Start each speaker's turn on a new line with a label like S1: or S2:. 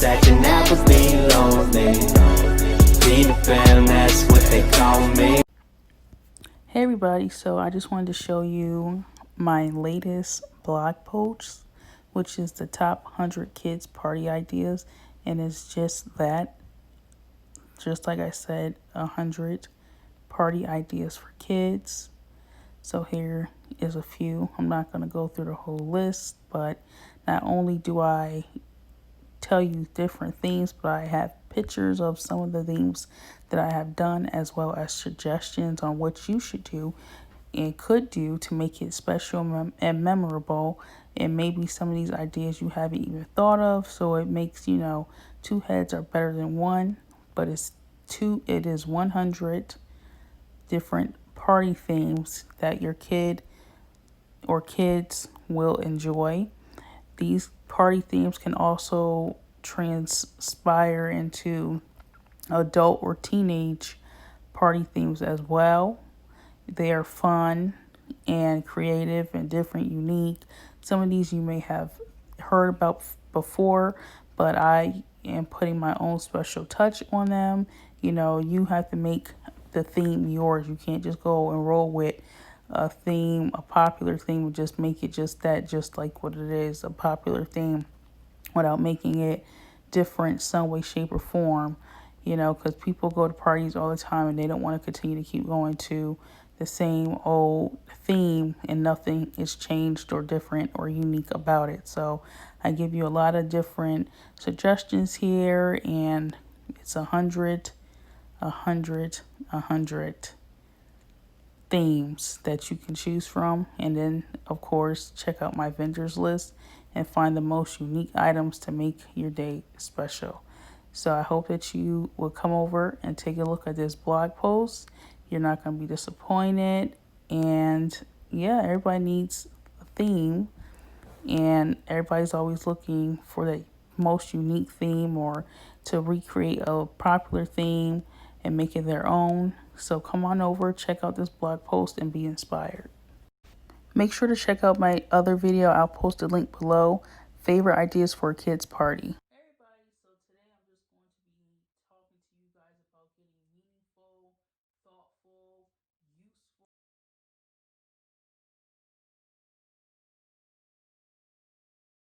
S1: Stacking apples, be lonely. Feed the fam, that's what they call me.
S2: Hey everybody, so I just wanted to show you my latest blog post, which is the top 100 kids party ideas, and it's just that, just like I said, 100 party ideas for kids. So here is a few. I'm not going to go through the whole list, but not only do I tell you different themes, but I have pictures of some of the themes that I have done, as well as suggestions on what you should do and could do to make it special and memorable. And maybe some of these ideas you haven't even thought of, so it makes, two heads are better than one. But it is 100 different party themes that your kid or kids will enjoy. These party themes can also transpire into adult or teenage party themes as well. They are fun and creative and different, unique. Some of these you may have heard about before, but I am putting my own special touch on them. You have to make the theme yours. You can't just go and roll with a theme, a popular theme, and just make it just that, just like what it is, a popular theme, without making it different some way, shape, or form. Because people go to parties all the time and they don't want to continue to keep going to the same old theme and nothing is changed or different or unique about it. So I give you a lot of different suggestions here, and it's 100 themes that you can choose from. And then, of course, check out my vendors list and find the most unique items to make your day special. So I hope that you will come over and take a look at this blog post. You're not going to be disappointed. And yeah, everybody needs a theme, and everybody's always looking for the most unique theme or to recreate a popular theme and make it their own. So come on over, check out this blog post, and be inspired. Make sure to check out my other video. I'll post a link below. Favorite ideas for a kid's party. Hey everybody, so today I'm just going to be talking to you guys about getting meaningful, thoughtful,